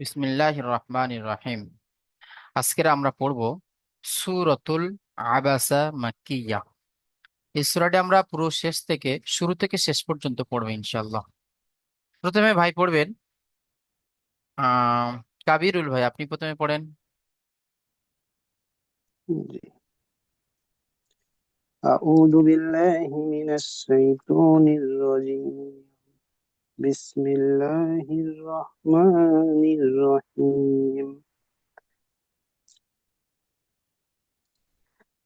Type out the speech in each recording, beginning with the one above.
বিসমিল্লাহির রহমানির রহিম। আজকের আমরা পড়ব সূরাতুল আবাসা মাক্কিয়া। এই সূরাটি আমরা পুরো শেষ থেকে শুরু থেকে শেষ পর্যন্ত পড়বো ইনশাআল্লাহ। প্রথমে ভাই পড়বেন আহ কাবিরুল ভাই, আপনি প্রথমে পড়েন। জি। أعوذ بالله من الشيطان الرجيم. بسم الله الرحمن الرحيم.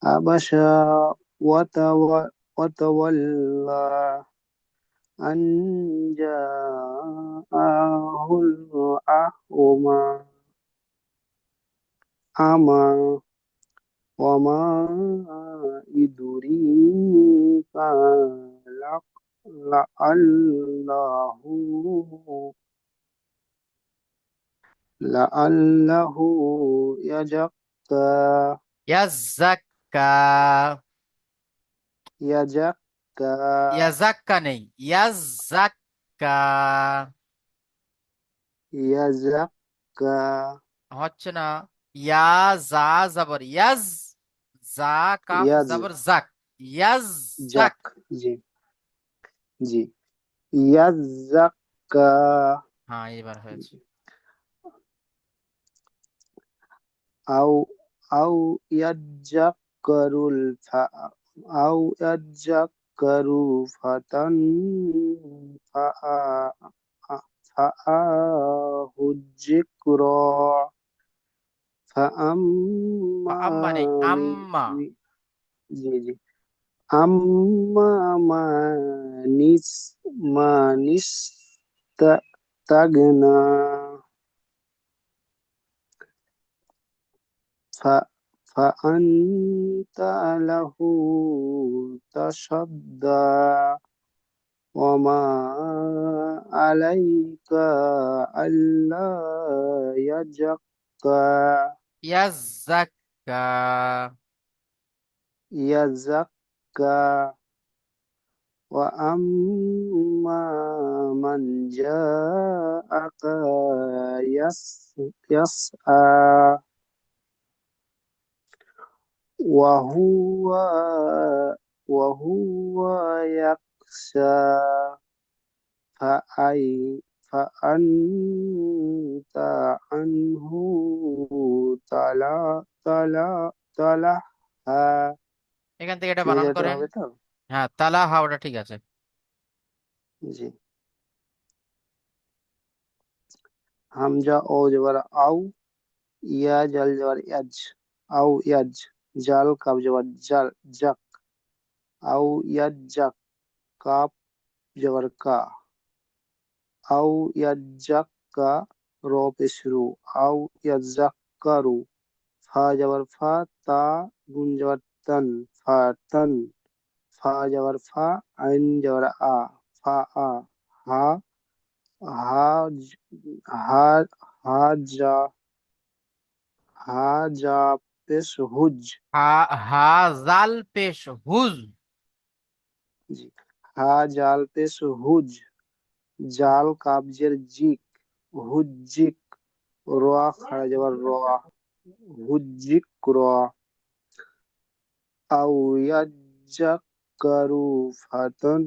أبشا وتولى أن جاءه الأعمى. أما وما يدريك لعله لعله يزكى ইয়াজাক্কা। يزكى ইয়াজাক্কা নেই, ইয়াজাক্কা يزكى হচ্ছে না। ইয়া জা জাবর ইয়াজ, জা কাফ জাবর জাক, ইয়াজাক। يزك জি জি يزكى হ্যাঁ, এবার হয়েছে। أو أو يذكر أو يذكر فتنفعه الذكرى আম্মা নেই, فأما আম্মা। জি জি أما من استغنى فأنت له تصدى وما عليك ألا يزكى ইয়াজাক্কা। يزكى وأما من جاءك يسعى وهو وهو يخشى فأنت عنه تلهى এখান থেকে এটা কি বানান বোঝাতে করেন। হবে তো? হ্যাঁ, তালা হাওড়া ঠিক আছে। জি। হামজা ও জবর আউ, ইয়া জাল জবর ইয়াজ, আউ ইয়াজ, জাল কাব জবর জাল জাক, আউ ইয়াজ জাক, কাপ জবর কা, আউ ইয়াজ জাক কা, র পেশরু, আউ ইয়াজ জাক কারু, ফা জবর ফা, তা গুন জবর তান, ফা তান, ফা জবর ফা, আইন জবর আ, ফা আ, হা হা হা হা যা হা যা পেশ হুজ। হা হা জাল পেশ হুজ। জি। হা জাল পেশ হুজ, জাল কাবজের জিক, হুজ্জিক, রোয়া খাড়া যাবার রোয়া, হুজ্জিক রোয়া, আউ ইয়াজ্জাকারু ফাতান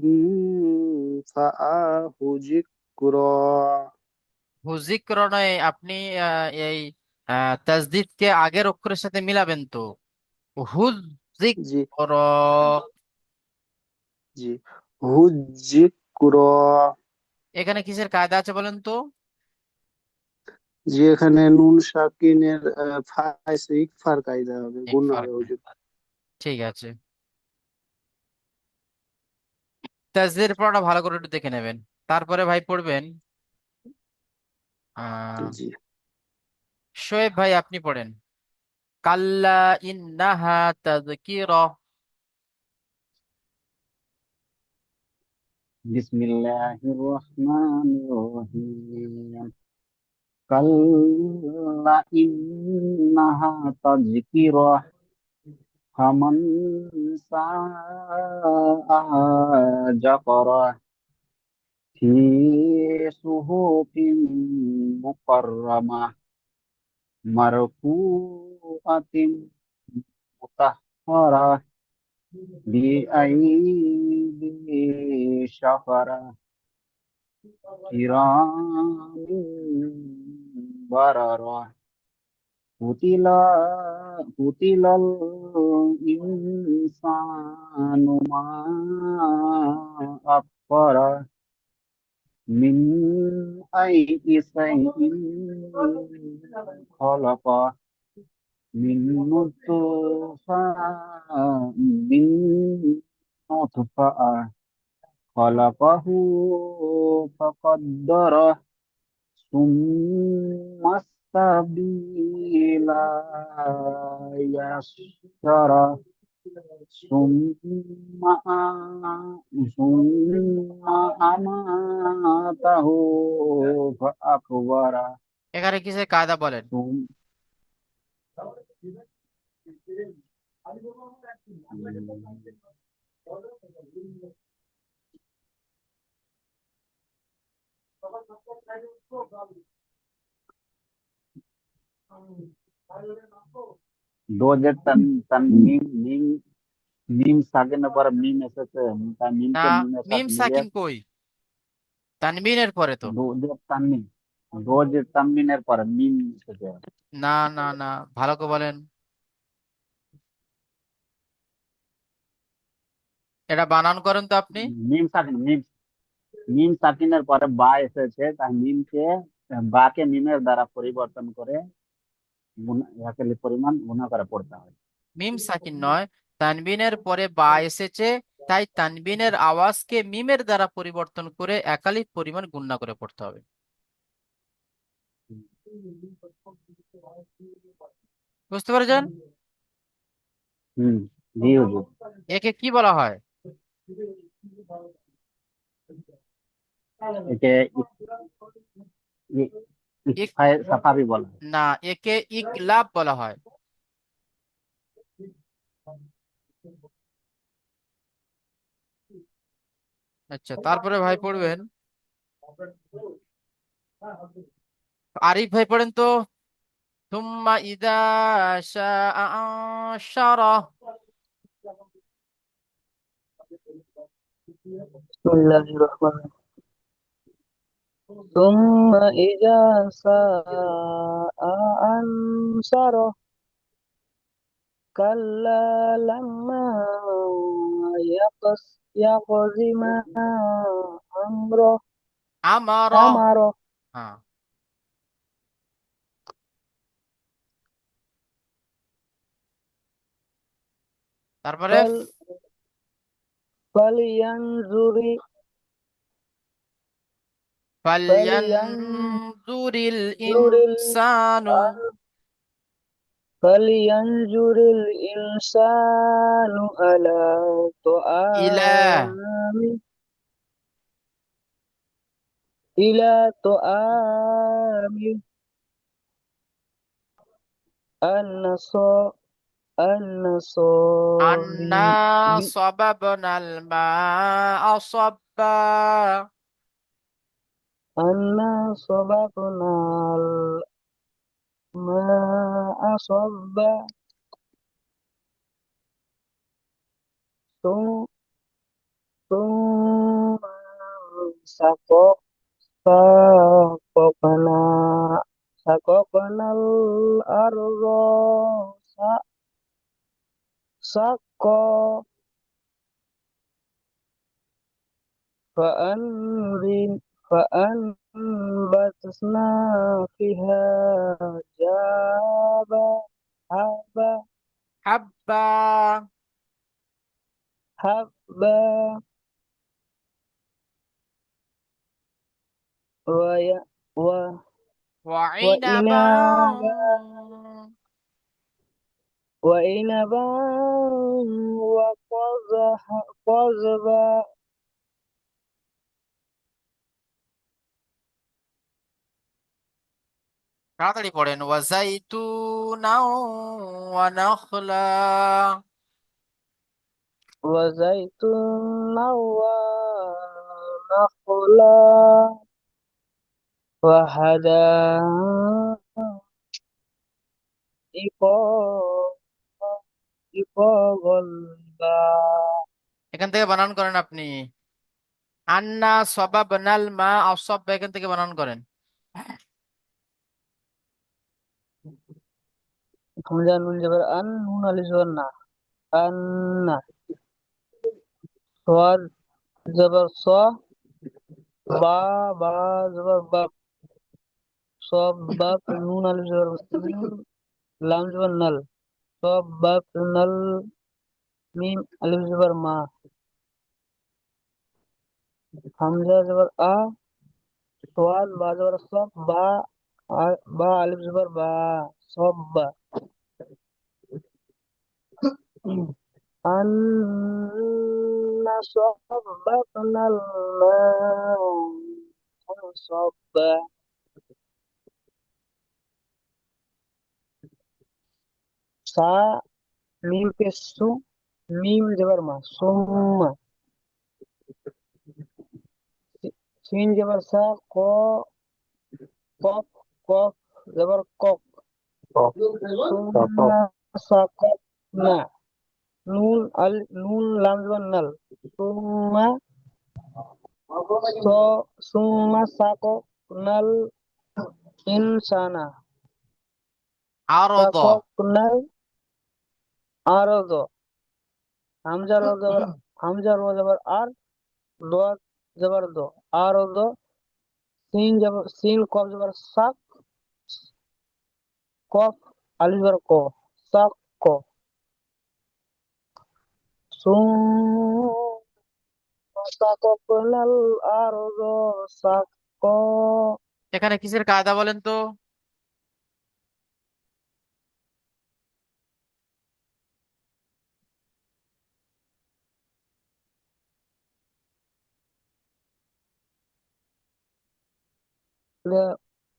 ফা হুজিক রোয়া। হুজিক্র নয়, আপনি এই তাজদিদকে আগের অক্ষরের সাথে মিলাবেন তো। জি হুজিক্র। জি হুজ্জিক রোয়া। এখানে কিসের কায়দা আছে বলেন তো? যে এখানে নুন সাকিনের ইকফার কায়দা হবে, এক গুণ ফার্ক হবে নাই। হুজুর। ঠিক আছে, তাজদিদের পড়াটা ভালো করে একটু দেখে নেবেন। তারপরে ভাই পড়বেন আহ জি। শোয়েব ভাই, আপনি পড়েন। কাল্লা ইন্নাহা তাযকিরা। بسم الله الرحمن الرحيم. كلا إنها تذكرة فمن شاء ذكره في صحف مكرمة مرفوعة مطهرة بأيدي سفرة كرام بررة قتل قتل الإنسان ما أكفره من أي شيء خلقه من من نطفة خلقه فقدره ثم السبيل يسره ثم ثم أماته فأكبره এখানে কিসের কায়দা বলেন? ثم दो जे तन मीम मीम সাকিনের পরে মিম এসেছে তাই না, মিমকে মিমের মিম সাথে মিলিয়ে সাকিন কই? তানবিনের পরে তো। দো যে তানমিন দো যে তানমিনের পরে মিম এসেছে না না না, ভালো করে বলেন। এটা বানান করেন তো আপনি। মিম সাকিন মিম সাকিনের পরে বা এসেছে তাই মিমকে বাকে মিমের দ্বারা পরিবর্তন করে একালি পরিমাণ গুণা করে পড়তে হয়। মিম সাকিন নয়, তানবিনের পরে বা এসেছে, তাই তানবিনের আওয়াজকে মিমের দ্বারা পরিবর্তন করে একালিক পরিমাণ গুণনা করে পড়তে হবে। বুঝতে পারছেন? হুম, জি হুজুর। একে কি বলা হয়? একে ইক ইকফায়ে সাফাবি বলা হয়। না, একে ইকলাব বলা হয়। আচ্ছা, তারপরে ভাই পড়বেন, আরিফ ভাই পড়েন তো। থুম্মা ইদা শাআ আনশারা। بسم الله الرحمن الرحيم ثم إذا شاء أنشره كلا لما يقض ما أمره আমারা। أمره হ্যাঁ, তারপরে فل فلينظر فلينظر ফালইয়ানজুরিল ইনসানু فلينظر الإنسان على ইলা طعامه إلى طعامه النصا আন্না النصاري সাবাবনাল মাআ সাব্বা। أنا صببنا الماء صبا ثم ثم سققنا سققنا الأرض سقا فأنبت فأنبتنا فيها جابا حبا হাব্বা حبا وي و- ওয়াইনাবা وإنابا وإنبا وقضبا তাড়াতাড়ি পড়েন। ওয়াজাইতুনা ওয়া নাখলা। وزيتونا ونخلا غلبا এখান থেকে বানান করেন আপনি। আন্না সাবাবনাল মা আসাব, এখান থেকে বানান করেন। হামজা নুন জবর আন নুন আলিফ জবর না আন্না সোয়াদ জবর স বা বা জবর বা সব বাপ নুন আলিফ জবর নুন লাম জবর নাল সব বাপ নাল মিম আলিফ জবর মা হামজা জবর আ সোয়াদ বা জবর সব বা বা আলিফ জবর বা সব বা أنا صببنا الماء صبا सा मीम पे सु मीम जबर मा सुम्मा सीन जबर सा को कफ कफ जबर कफ सुम्मा सा कफ ना नून अल नून लाम जबर नल सुम्मा सो सुम्मा सा कफ नल इंसाना सा আরদ। कफ नल आरदो হামজা র জবর হামজা র জবর আর দ জবর দ আর দ সিন জবর সিন কফ জবর সাক কফ আলিফ জবর ক সাক ক সুম সাক কনাল আর দ সাক ক এখানে কিসের কায়দা বলেন তো?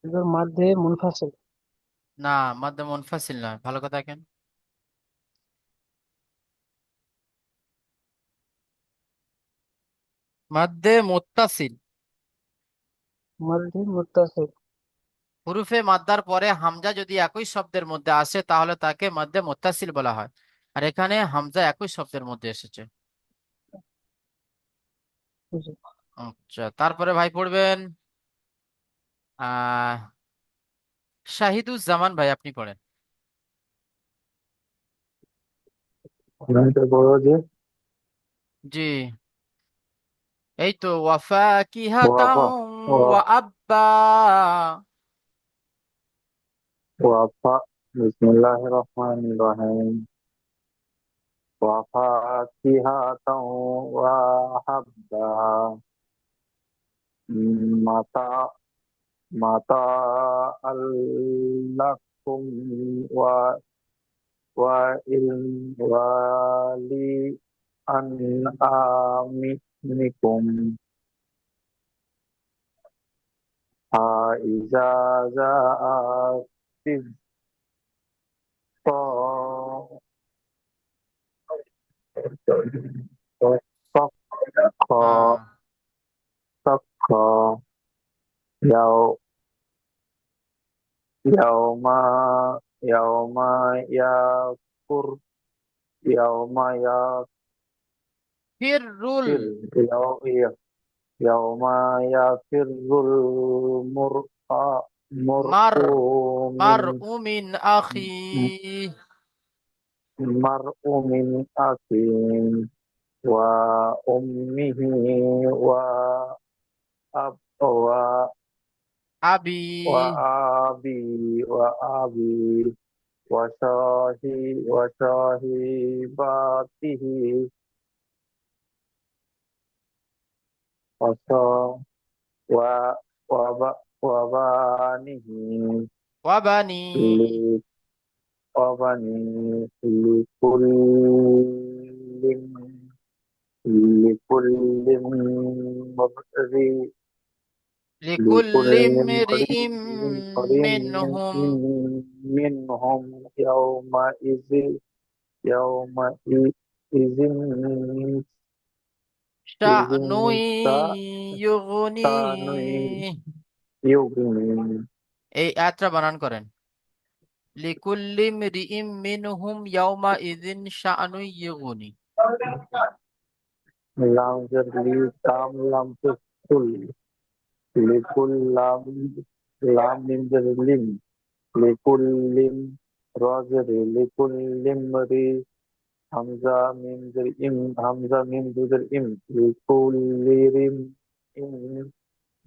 এদের মধ্যে মুনফাসিল না, মাদ্দা মুনফাসিল নয়, ভালো কথা কেন। মাদ্দে মুত্তাসিল। মধ্যে মুত্তাসিল হুরুফে মাদ্দার পরে হামজা যদি একই শব্দের মধ্যে আসে তাহলে তাকে মাদ্দে মুত্তাসিল বলা হয়। আর এখানে হামজা একই শব্দের মধ্যে এসেছে। আচ্ছা, তারপরে ভাই পড়বেন আহ শাহিদুজ্জামান ভাই, আপনি পড়েন। গণিতের বড় যে জি, এই তো ওয়াফাকিহাতাও ওয়াফা ওয়া আব্বা। ওয়াফা বিসমিল্লাহির রহমানির রহিম ওয়াফাকিহাতাও ওয়া হাব্বা মাতা মাতা আল্লাকুম ওয়া ওয়া ইল ওয়ালি আন আমিনিকুম ইজা জাআ হ্যাঁ, يو- يوم يوم يفر يوم ফিররুল يوم يفر المرء মার مرء মার من উমিন আখি مرء من أخيه وأمه وأب আবি وأبي وأبي وصاحبته وصا- و- وبنيه ওয়াবানি وبنيه لكل امرئ লিকুল্লি لكل امرئ ইমরিইম মিনহুম منهم يومئذ শানুই তা ইউগনি। তানুই ইউগনি। এই আয়াতটা বানান করেন। লিকুল্লি মরিইম মিনহুম ইয়াউমা ইযিন শানুই ইউগনি। লাম জারলি কাম লাম তুল লিকুল লাম মিম জারলিম লিকুল্লিম রাজরি লিকুল্লিম রি হামজা মিম জার ইম হামজা মিম জার ইম লিকুল্লিরিম ইম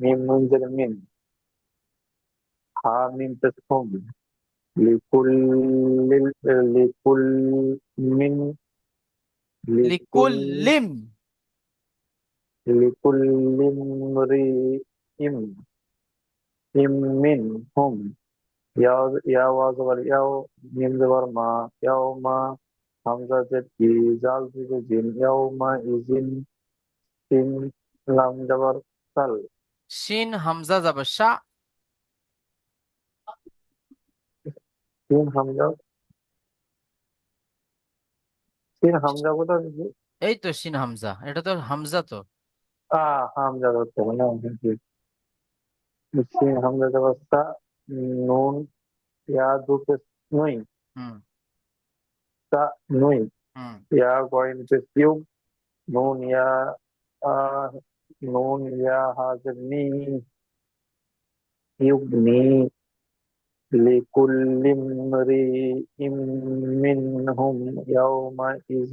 মিম নুন জার মিন হা মিম তাসহুম লিকুল্লিল লিকুল মিন লিকুল লিকুল্লিম। লিকুল্লিম রি ইম ইম মিন হুম ইয়া ইয়া ওয়া জবর ইয়াও মিম জবর মা ইয়াও মা হামজা জের ই জাল থেকে জিন ইয়াও মা ইজিন সিন লাম জবর সাল শিন হামজা যাবে শা। সিন হামজা সিন হামজা কোথায় আছে? এই তো শিন হামজা, এটা তো হামজা তো। হামজা ধরতে হবে না সিন হামজা জবর সা নুন ইয়া দুটো নই হুম সা নই হুম। ইয়া গয়েন পেস نون يا آه نون يا حاضر ني يبني لكل امرئ منهم يومئذ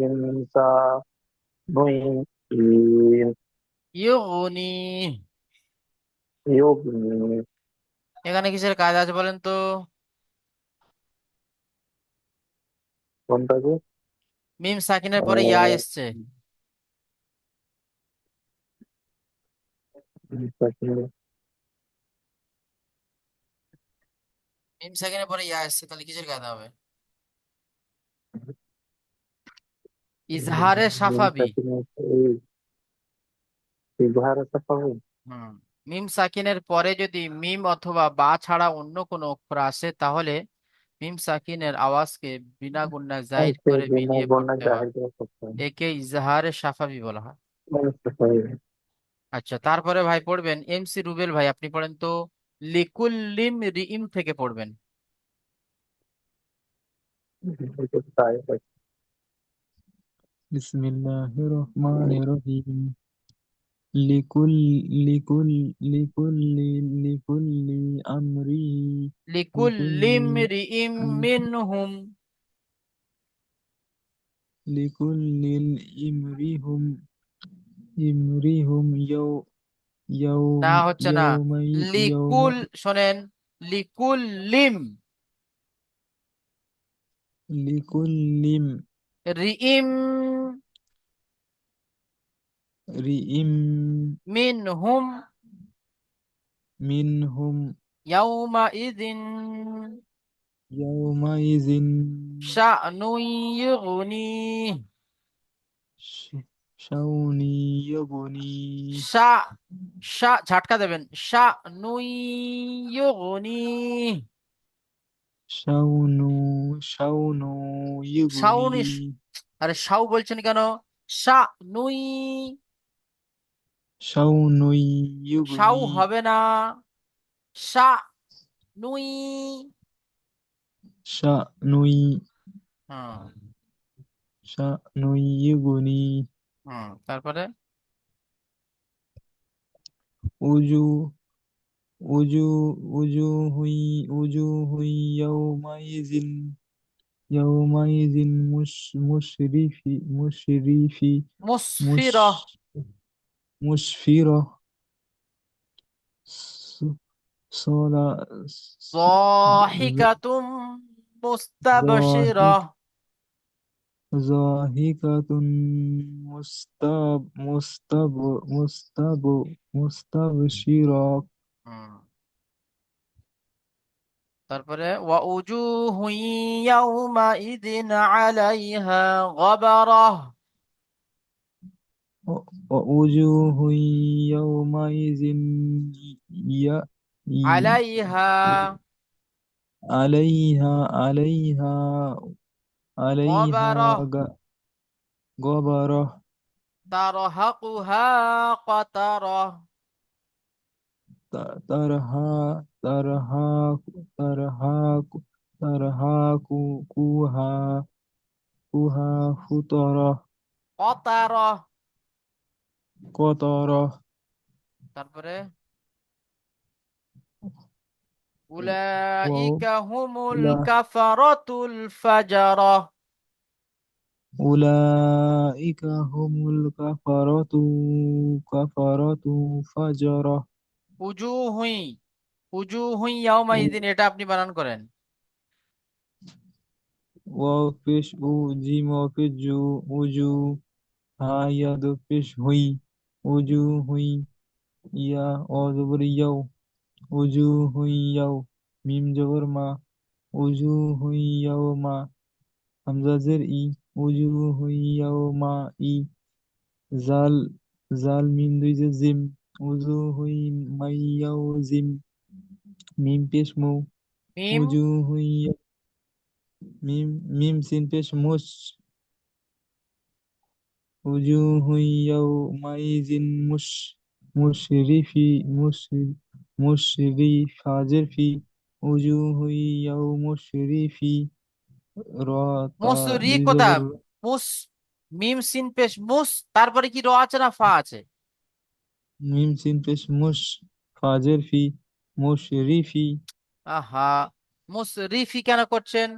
شأن ইউগনি। يغني এখানে কিসের কাজ আছে বলেন তো? কোনটাকে মিম সাকিনের পরে ইয়া আহ, এসছে। মিম সাকিনের পরে ইয়া এসছে, তাহলে কিসের কাজ হবে? ইজহারে সাফাবি। ইজহার সাফাবি হুম। মিম সাকিনের পরে যদি মিম অথবা বা ছাড়া অন্য কোনো অক্ষর আসে, তাহলে মিম সাকিনের আওয়াজকে বিনা গুণায় জাহির আছে করে বিনা মিলিয়ে বন্যা পড়তে হয়। জাহির করে করতে হবে একে ইজহারে সাফাবি বলা হয়। সাফাবি আচ্ছা, তারপরে ভাই পড়বেন এমসি রুবেল ভাই, আপনি পড়েন তো লিকুল্লিম রিইম থেকে পড়বেন। তাই بسم الله الرحمن الرحيم. لكل لكل أمره লিকুল্লিম لكل রিইম মিনহুম। لكل إمرهم إمرهم না, হচ্ছে না। يوم লিকুল, শোনেন, লিকুল্লিম لكل রিইম رئيم মিনহুম منهم ইয়াউমাইযিন يومئذ শা'নুন ইউগনি। ش- شون يغني শা, শা ঝাটকা দেবেন, শা'নুন ইউগনি। شون شون শাউন, يغني আরে শাউ বলছেন কেন? শা'নুই, شون শাউ يغني হবে না, শা'নুই। شأن হুম شأن يغني হুম। তারপরে وجوه وجوه يومئذ مشرف মুসফিরা مش مسفرة ص- صلا ضاحكতুম মুস্তাবশিরা। ضاحك ضاحكة مستبشرة হুম। তারপরে ওয়াউজুহু ইয়াউমাইযিন আলাইহা গাবারাহ। ووجوه يومئذ ي- ي- আলাইহা عليها গবারাহ। غبرة তারহাকুহা কতারা। তারহা তারহা তারহাকু তারহাকু কুহা কুহা ফুতরা কতারা। কতরা তারপরে ওয়াও উলাইকা হুমুল উলা কাফারাতুল ফাজারা। উলাইকা হুমুল কাফারাতু ফাজরা উজুহুই উজুহুই ইয়াউমাইযিন, এটা আপনি বানান করেন। ওয়াও পেশ উ জিম ওয়াও পেশ জু উজু হা ইয়া দো পেশ হুই উজু হুই ইয়া ও জবর ইয়াও উজু হুই ইয়াও মিম জবর মা উজু হুই ইয়াও মা হামজা জের ই উজু হুই ইয়াও মা ই জাল জাল মিম দুই যে জিম উজু হুই মাই ইয়াও জিম মিম পেশ মু মিম উজু হুই মিম মিম সিন পেশ মুস উজু হুই ইয়াও মাই জিন মুস মুশরিফি মুশরি ফাজের ফি উজু হুই ইয়াও মুশরিফি র তা মুসরি দুই কোথা? জবর মুস, মিম সিন পেশ মুস, তারপরে কি র আছে না ফা আছে? মিম সিন পেশ মুস ফাজের ফি মুশরিফি আহা, মুসরিফি কেন করছেন?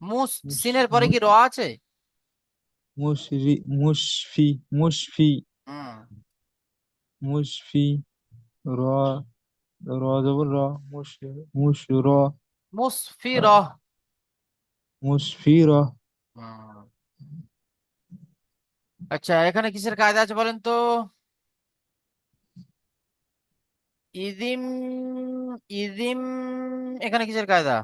মুস মুস সিনের পরে কি মুস র আছে? মুশফি মুশফি হুম, মুশফি র র জবর র মুশ মুশ র মুসফিরহ। মুশফির হুম। আচ্ছা, এখানে কিসের কায়দা আছে বলেন তো? ইদিম ইদিম, এখানে কিসের কায়দা?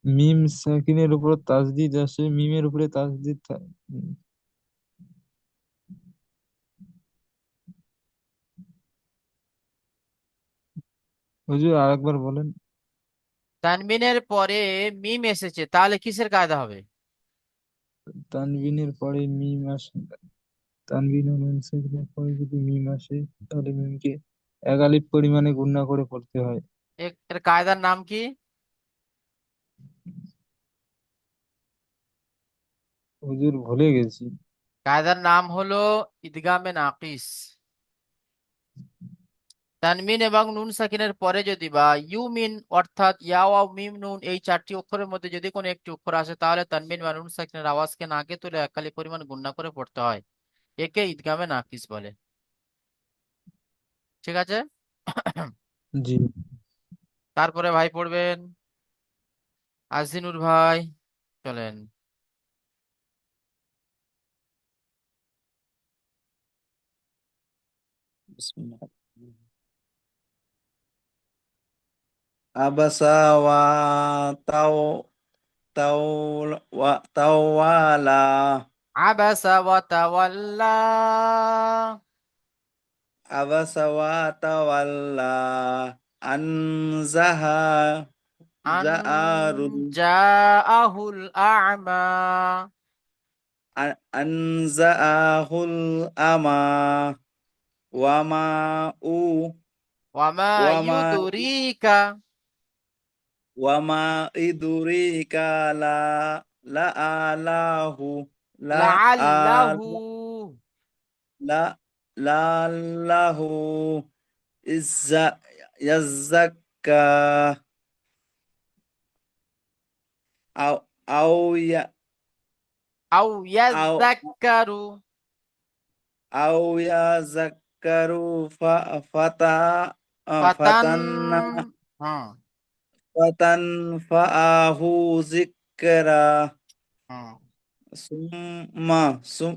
মিম সাকিনের উপর তাসদিদ আসে মিমের উপরে তাসদিদ হুজুর আরেকবার বলেন তানবিনের পরে মিম এসেছে, তাহলে কিসের কায়দা হবে? তানবিনের পরে মিম আসে তানবিন ও নুন সাকিনের পরে যদি মিম আসে তাহলে মিমকে এক আলিফ পরিমাণে গুণনা করে পড়তে হয় এর কায়দার নাম কি? হুজুর ভুলে গেছি কায়দার নাম হলো ইদগামে নাকিস। তানমিন এবং নুন সাকিনের পরে যদি বা ইউমিন অর্থাৎ ইয়া ওয়াও মিম নুন এই চারটি অক্ষরের মধ্যে যদি কোনো একটি অক্ষর আসে, তাহলে তানমিন বা নুন সাকিনের আওয়াজকে নাকে তুলে একালি পরিমাণ গুণনা করে পড়তে হয়। একে ইদগামে নাকিস বলে। ঠিক আছে। জি তারপরে ভাই পড়বেন আজিনুর ভাই, চলেন। বিসমিল্লাহ। আবাসা ওয়া তাও তাও তাওয়ালা। আবাসা ওয়া তাওয়াল্লা। আবাসা ওয়া তাওয়াল্লা আনজাহা আন জাআরু জাআহুল আ'মা। আনজাআহুল আমা ওয়ামা উ ওয়ামা ওয়ামা ইউদরিকা ওয়ামা ইদুরিকা লা আলাহু লা লাআল্লাহু। লা লাল্লাহু ইজ্জা ইয়াজ্জাক্কা আও আও ইয়া আও আও ইয়াযাক্কারু। আও ইয়াযাক্কারু ফাতা ফাতান। ফাতান্না হুম ফাতান ফাআহু যিকরা হুম। সুম্মা সুম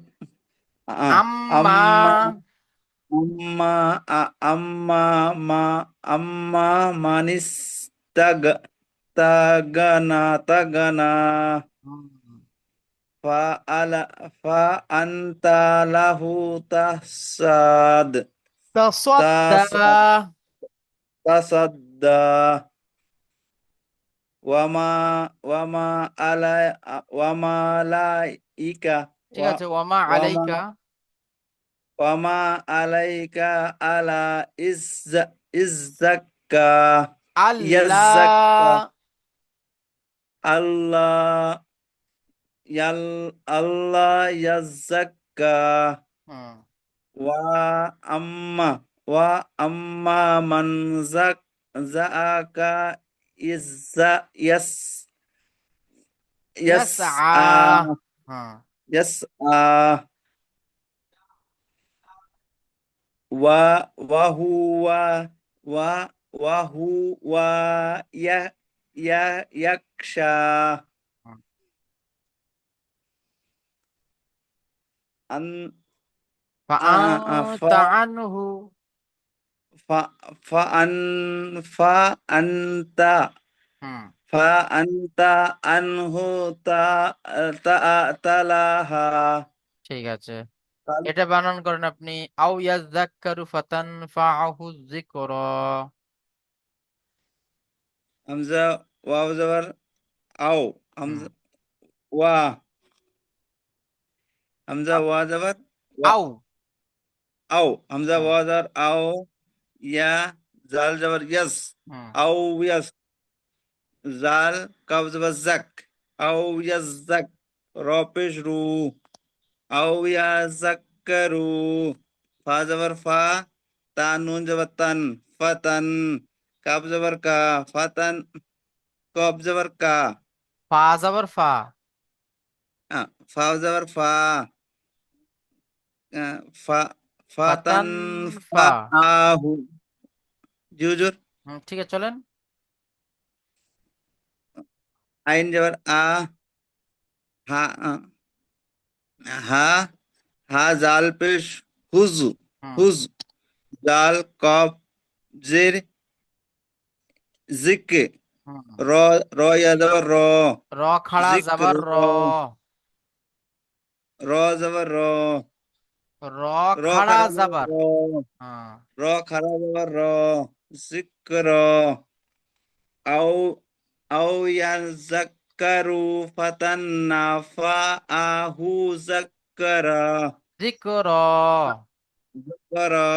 আ আম্মা। আম্মা আম্মা আম্মা মা আম্মা মানিস তাগ তাগানা তাগানা হুম। ফা আলা ফা আনতা লাহু তাসাদ তাসাদ্দা। তাসাদ তাসাদ্দা ওয়ামা ওয়ামা আলা ওয়ামা লাইকা ঠিক ওয়া আছে, ওয়ামা ওয়ামা আলাইকা। ওয়ামা আলাইকা আলা ইজ্জাক্কা ইয়াজ্জাক্কা আল্লাহ। আল্লাহ ইয়াল আল্লাহ ইয়াজ্জাক্কা হুম। ওয়া আম্মা ওয়া আম্মা মান জাআকা ইজ্জা ইয়াস ইয়াসআ। ইয়াসআ হুম। ইয়াসআ ওয়া ওয়া হুয়া ওয়া ওয়া হুয়া ইয়া ইয়া ইয়াকশা হুম। আন ফাআনতা আনহু। ফা ফা আন ফা আনতা হুম। ফা আনতা আনহু তা তা তালাহা ঠিক আছে, এটা বানান করেন আপনি। আও ইয়াযাক্কারু ফাতানফাআহু যিকরা। হামজা ওয়াও জবর আও হুম। হামজা ওয়া হামজা আ- ওয়া জবর ওয়া আও। আও হামজা হুম। ওয়া জবর আও ইয়া জাল জবর ইয়াস হুম। আও ইয়াস জাল কাব জবর জাক আও ইয়াজাক র পেশ রু আও ইয়াজাক্কারু ফা জবর ফা তা নুন জবর তান ফাতান কাব জবর কা ফাতান কব জবর কা ফা যাবার ফা। ফা জবর ফা ফা ফাতান ফাতান ফা ফা। আহু জি হুজুর ঠিক আছে, চলেন। আইন জবর হা হা হা জাল পেশ হুজু হুম। হুজ জাল কব জের জিক হুম। র র ইয়া জবর র র খাড়া জিক্র যাবার র। র জবর র র র খাড়া খারা জবর যাবার। র হ্যাঁ। র খারা জবর র জিক্র আও আও ইয়াযাক্কারু ফাতান্নাফাআহু যাক্কারা যিকর। যাক্কারা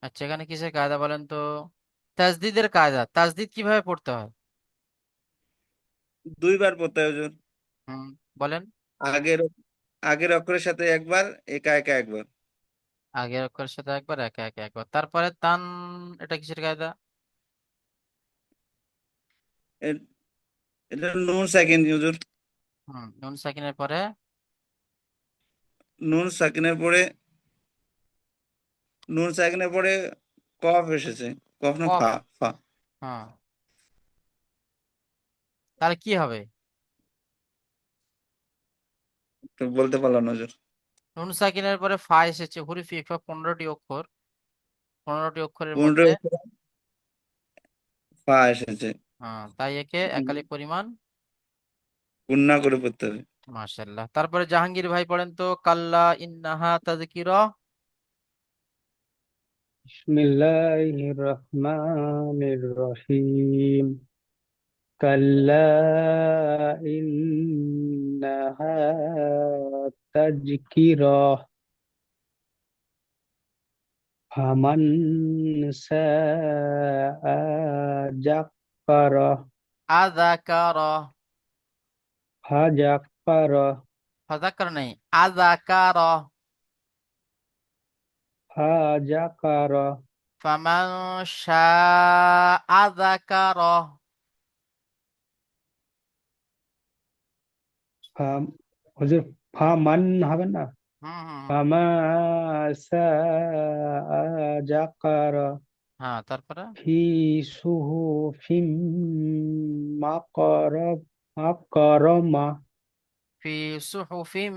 আচ্ছা, এখানে কিসের কায়দা বলেন তো? তাজদিদের কায়দা। তাজদিদ কিভাবে পড়তে হয়? দুইবার পড়তে হয় হুজুর হুম, বলেন। আগের আগের অক্ষরের সাথে একবার একা একা একবার আগের অক্ষরের সাথে একবার, একা একা একবার, তারপরে তান। এটা কিসের কায়দা? এ- এটা নুন সাকিন হুজুর নুন সাকিনের পরে নুন সাকিনের পরে নুন সাকিনের পরে কফ এসেছে কফ না কফ। ফা ফা হ্যাঁ, তাহলে কি হবে? তো বলতে পারলাম না হুজুর নুন সাকিনের পরে ফা এসেছে, হুরুফ ইকফা 15টি অক্ষর। 15টি অক্ষরের পনেরো মধ্যে ফা এসেছে তাই একে একালি পরিমাণ। গুণনা করে পড়তে হবে মাশাআল্লাহ। তারপরে জাহাঙ্গীর ভাই পড়েন তো, কাল্লা ইন্নাহা তাযকিরা। بسم الله الرحمن الرحيم كلا إنها تذكرة فمن شاء ذكره আযাকারা। فذكره ফাযাকার নেই, আযাকারা। فذكره ফামান শাআ যাকারা। فم- হুজুর ফামান হবে না হুম হুম হুম। ফামা শাআ যাকারা তারপরে ফি সুহুফিম মাকারাব মাকারামা ফি সুহুফিম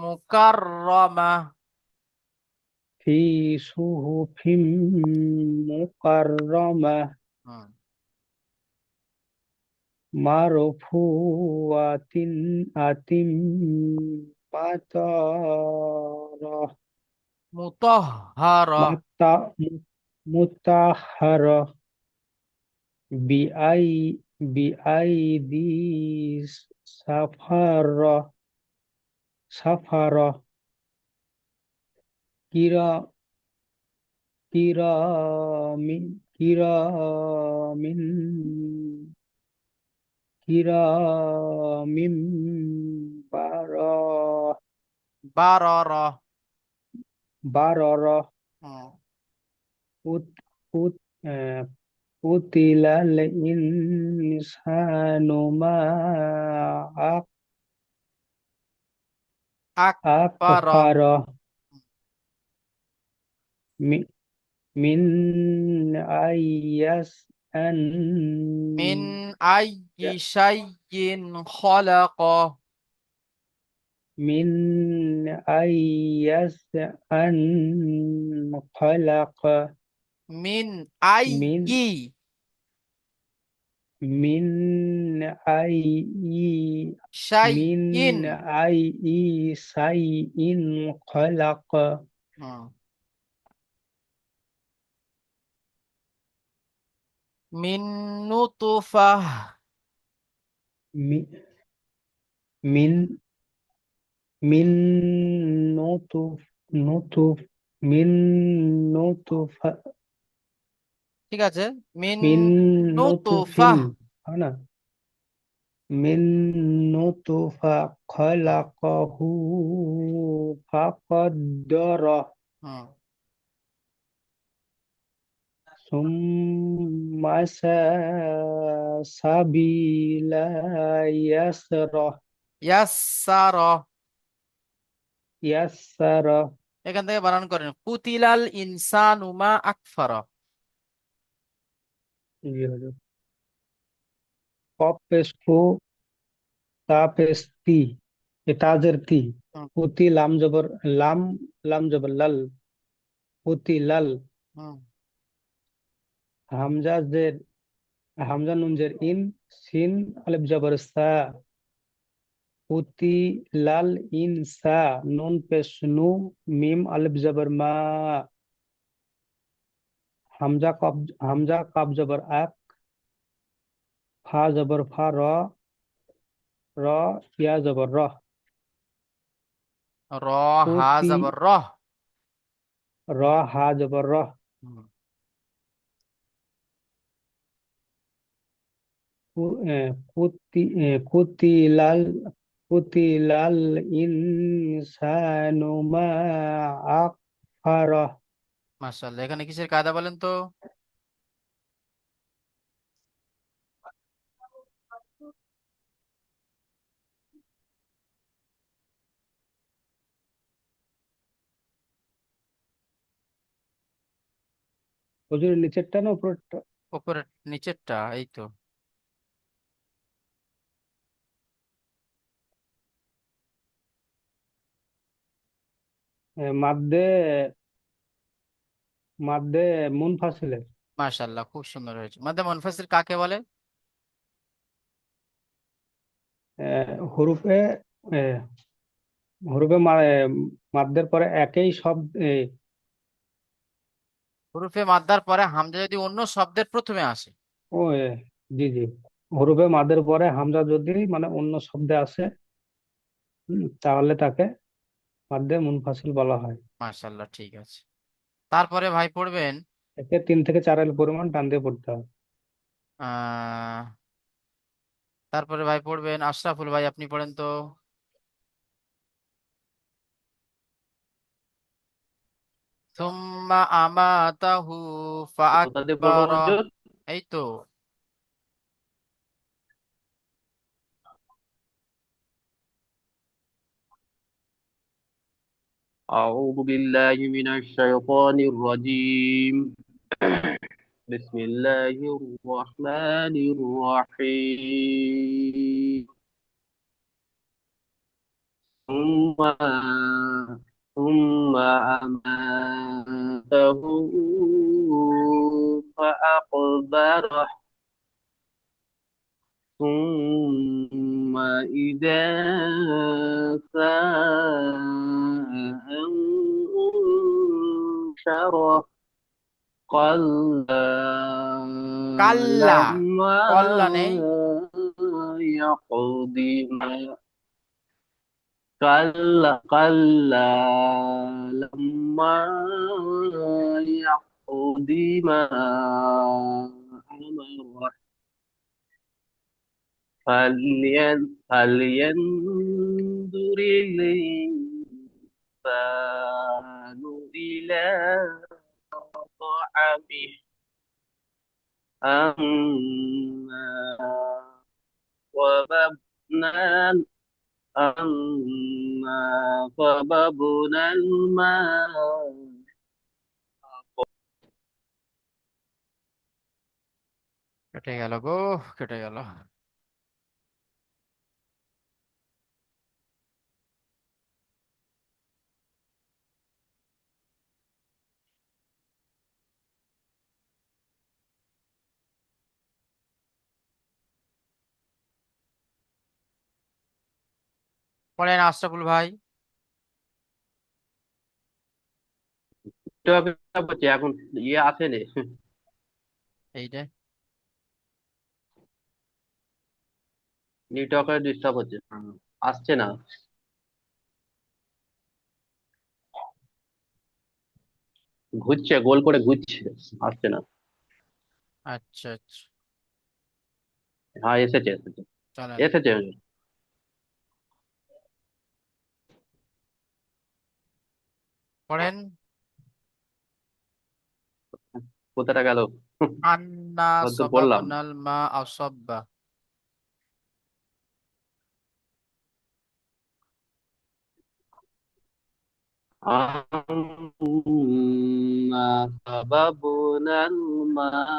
মুকাররামাহ। ফি সুহুফিম মুকাররামা হুম। মারফুআতিন আতিম মাতারা মুতাহহারা। মাতা মুতাহারা বিআই বিআইদি সাফারা সাফারা কিরা কিরামিন কিরামিন কিরামিন বারা বারর। বারর হুম। উত উত قتل الإنسان ما আকবার। أكفره م- من أي মিন يسأل আইয়ি শাইইন খলাক। من أي يسأل خلق মিন من আইয়ি من أي শাইইন। من أي شيء خلق হুম। মিন নুতফাহ। মি- من من نطف نطف من نطف ঠিক আছে। মিন من نطف নুতফাহ। أنا من نطفة خلقه فقدره হুম। ثم سبيل يسره ইয়াসসার। يسره এখান থেকে বানান করেন কুতিলাল ইনসানু মা আকফার। قف পেশফু তা পেশ তি তাজের তি হুম। পুতি লাম জবর লাম লাম জবর লাল পুতি লাল হুম। হামজা জের হামজা নুন জের ইন সিন আলিফ জবর সা পুতি লাল ইন সা নুন পেশ নু মিম আলিফ জবর মা হামজা কাব জবর আক ফা জবর ফা র ইয়া জবর র র হা পুতি যাবর রহ। র হা জবর র হুম। কুতিলাল কুতিলাল ইনসানু মা আকফারাহ মাশাআল্লাহ। এখানে কিসের কায়দা বলেন তো? হুজুর নিচেরটা না উপরেরটা উপরের নিচেরটা এই তো। মাদ্দে মাদ্দে মুনফাসিলের মাশাআল্লাহ, খুব সুন্দর হয়েছে। মাদ্দে মুনফাসিল কাকে বলে? হরুফে আহ, হরুফে মাদ্দের পরে একই শব্দ হুরুফে মাদ্দার পরে হামজা যদি অন্য শব্দের প্রথমে আসে। ও জি জি হরুফে মাদের পরে হামজা যদি মানে অন্য শব্দে আসে তাহলে তাকে মাদ্দে মুনফাসিল বলা হয়। মাশাআল্লাহ, ঠিক আছে। তারপরে ভাই পড়বেন একে 3 থেকে 4 পরিমাণ টান দিয়ে পড়তে হবে। আহ তারপরে ভাই পড়বেন আশরাফুল ভাই, আপনি পড়েন তো। সুম্মা আমাতাহু কোথা দিয়ে পড়বো ফাআকবারা। হুজুর? এই তো। أعوذ بالله من الشيطان الرجيم. بسم الله الرحمن الرحيم. ثم ثم أماته فأقبره ثم إذا شاء أنشره كلا কাল্লা। لما কল্লা নেই। يقض ما كلا لما يقض ما أمره فلينظر الإنسان إلى طعامه أنا صببنا أنا صببنا الماء কেটে গেল গো, কেটে গেল। পড়েন আশরাফুল ভাই। নেটওয়ার্ক হচ্ছে এখন ইয়ে আসেনি এইটা নেটওয়ার্কের ডিস্টার্ব হচ্ছে আসছে না ঘুরছে গোল করে ঘুরছে আসছে না আচ্ছা আচ্ছা, হ্যাঁ এসেছে এসেছে চলেন এসেছে পড়েন। কোথাটা গেল আন্না কত পড়লাম সাবাবনাল মা আসাব্বা। أنا صببنا الماء